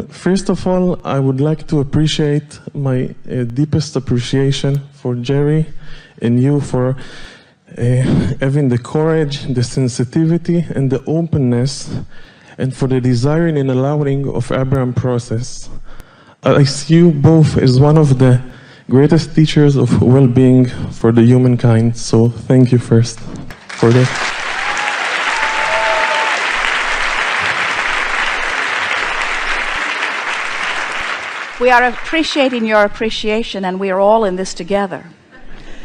First of all, I would like to appreciate my deepest appreciation for Jerry and you for having the courage, the sensitivity, and the openness, and for the desiring and allowing of Abraham process. I see you both as one of the greatest teachers of well-being for the humankind. So thank you first for that. We are appreciating your appreciation, and we are all in this together.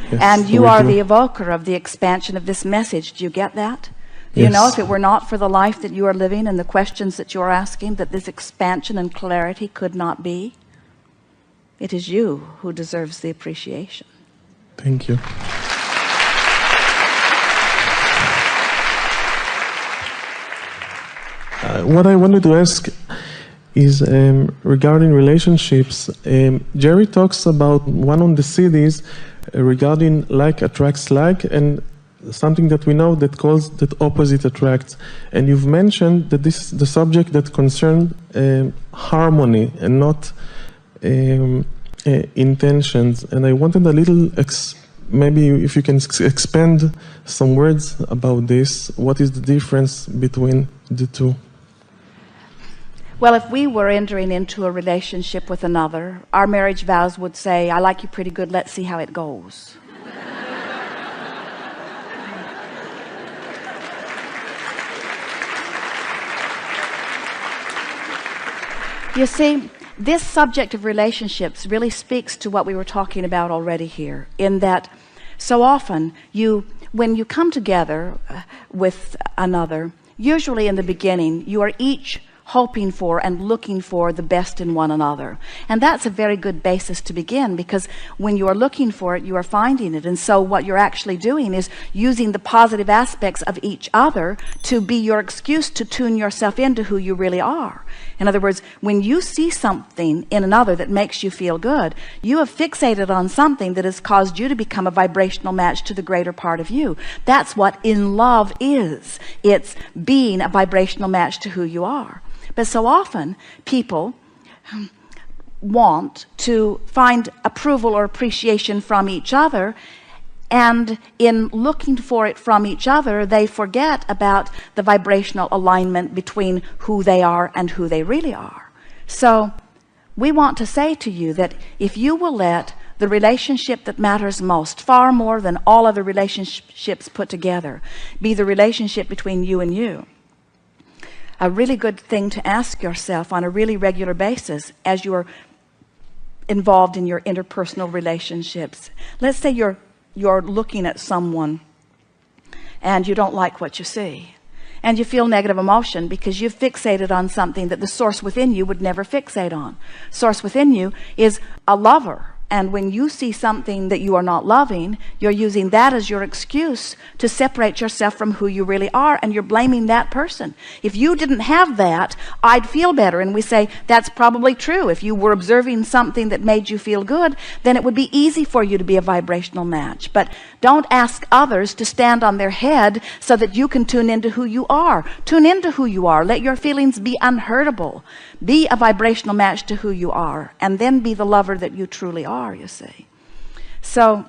Yes, and you are the evoker of the expansion of this message. Do you get that? Do you know if it were not for the life that you are living and the questions that you are asking, that this expansion and clarity could not be? It is you who deserves the appreciation. Thank you. What I wanted to ask is regarding relationships. Jerry talks about one of the CDs regarding like attracts like, and something that we know that calls that opposite attracts. And you've mentioned that this is the subject that concerned harmony and not intentions. And I wanted a little, maybe if you can expand some words about this. What is the difference between the two? Well, if we were entering into a relationship with another, our marriage vows would say, I like you pretty good, let's see how it goes. You see, this subject of relationships really speaks to what we were talking about already here, in that so often when you come together with another, usually in the beginning, you are each hoping for and looking for the best in one another. And that's a very good basis to begin, because when you are looking for it, you are finding it. And so what you're actually doing is using the positive aspects of each other to be your excuse to tune yourself into who you really are. In other words, when you see something in another that makes you feel good, you have fixated on something that has caused you to become a vibrational match to the greater part of you. That's what in love is. It's being a vibrational match to who you are. But so often people want to find approval or appreciation from each other, and in looking for it from each other, they forget about the vibrational alignment between who they are and who they really are. So we want to say to you that if you will let the relationship that matters most, far more than all other relationships put together, be the relationship between you and you, a really good thing to ask yourself on a really regular basis as you're involved in your interpersonal relationships. Let's say you're looking at someone and you don't like what you see, and you feel negative emotion because you've fixated on something that the source within you would never fixate on. Source within you is a lover. And when you see something that you are not loving, you're using that as your excuse to separate yourself from who you really are, and you're blaming that person. If you didn't have that, I'd feel better. And we say, that's probably true. If you were observing something that made you feel good, then it would be easy for you to be a vibrational match. But don't ask others to stand on their head so that you can tune into who you are. Tune into who you are. Let your feelings be unhurtable. Be a vibrational match to who you are, and then be the lover that you truly are, you see. So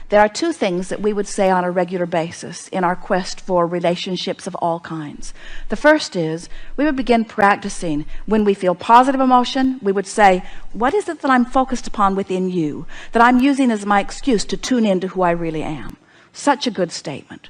there are two things that we would say on a regular basis in our quest for relationships of all kinds. The first is we would begin practicing when we feel positive emotion. We would say, what is it that I'm focused upon within you that I'm using as my excuse to tune into who I really am? Such a good statement.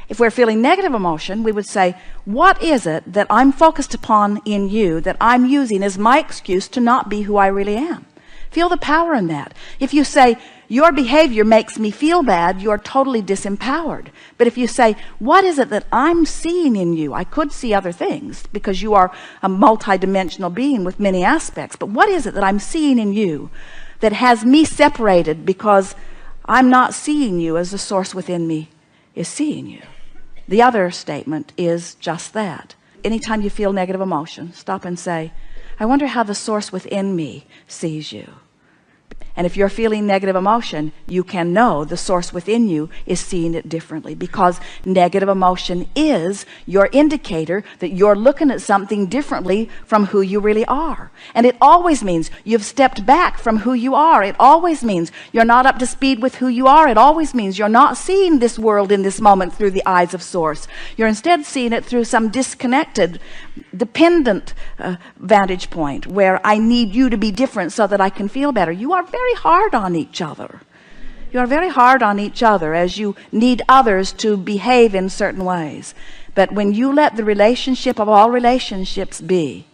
If we're feeling negative emotion, we would say, what is it that I'm focused upon in you that I'm using as my excuse to not be who I really am? Feel the power in that. If you say, your behavior makes me feel bad, you're totally disempowered. But if you say, what is it that I'm seeing in you? I could see other things because you are a multidimensional being with many aspects. But what is it that I'm seeing in you that has me separated because I'm not seeing you as the source within me is seeing you? The other statement is just that. Anytime you feel negative emotion, stop and say, I wonder how the source within me sees you. And if you're feeling negative emotion, you can know the source within you is seeing it differently, because negative emotion is your indicator that you're looking at something differently from who you really are. And it always means you've stepped back from who you are. It always means you're not up to speed with who you are. It always means you're not seeing this world in this moment through the eyes of source. You're instead seeing it through some disconnected, dependent vantage point where I need you to be different so that I can feel better. You are very hard on each other. You are very hard on each other as you need others to behave in certain ways. But when you let the relationship of all relationships be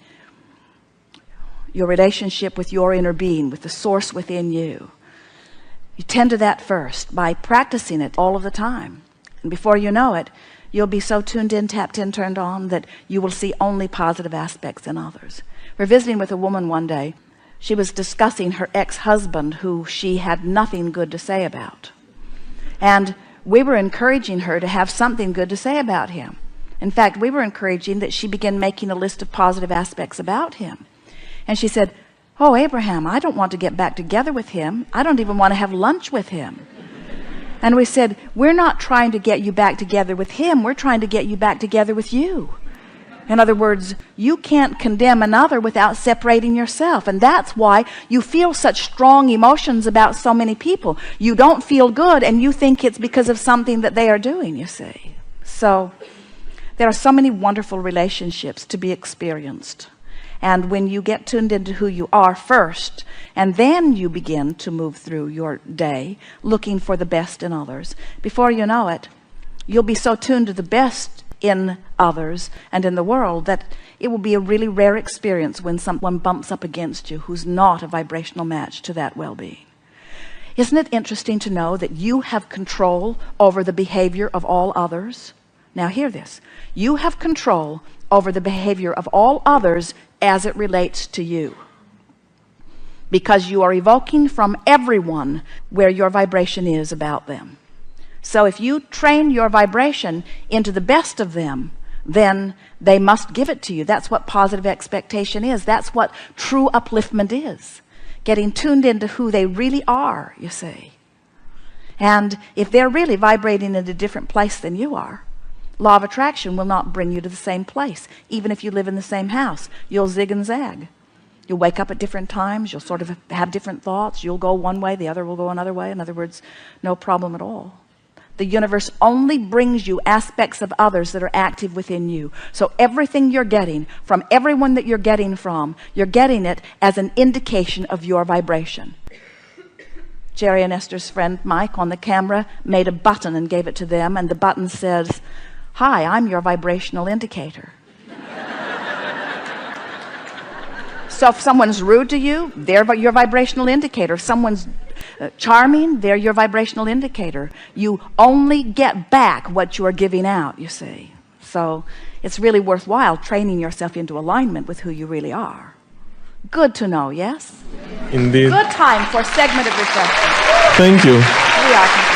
your relationship with your inner being, with the source within you, you tend to that first by practicing it all of the time. And before you know it, you'll be so tuned in, tapped in, turned on that you will see only positive aspects in others. We're visiting with a woman one day. She was discussing her ex-husband, who she had nothing good to say about. And we were encouraging her to have something good to say about him. In fact, we were encouraging that she begin making a list of positive aspects about him. And she said, "Oh, Abraham, I don't want to get back together with him. I don't even want to have lunch with him." And we said, "We're not trying to get you back together with him. We're trying to get you back together with you." In other words, you can't condemn another without separating yourself. And that's why you feel such strong emotions about so many people. You don't feel good, and you think it's because of something that they are doing, you see. So there are so many wonderful relationships to be experienced. And when you get tuned into who you are first, and then you begin to move through your day looking for the best in others, before you know it, you'll be so tuned to the best in others and in the world that it will be a really rare experience when someone bumps up against you who's not a vibrational match to that well-being. Isn't it interesting to know that you have control over the behavior of all others? Now hear this. You have control over the behavior of all others as it relates to you, because you are evoking from everyone where your vibration is about them. So if you train your vibration into the best of them, then they must give it to you. That's what positive expectation is. That's what true upliftment is. Getting tuned into who they really are, you see. And if they're really vibrating in a different place than you are, law of attraction will not bring you to the same place. Even if you live in the same house, you'll zig and zag. You'll wake up at different times. You'll sort of have different thoughts. You'll go one way, the other will go another way. In other words, no problem at all. The universe only brings you aspects of others that are active within you. So everything you're getting from everyone that you're getting from, you're getting it as an indication of your vibration. Jerry and Esther's friend Mike on the camera made a button and gave it to them, and the button says, "Hi, I'm your vibrational indicator." So if someone's rude to you, they're your vibrational indicator. If someone's charming, they're your vibrational indicator. You only get back what you are giving out, you see. So it's really worthwhile training yourself into alignment with who you really are. Good to know, yes? Indeed. Good time for a segment of reflection. Thank you. We are complete.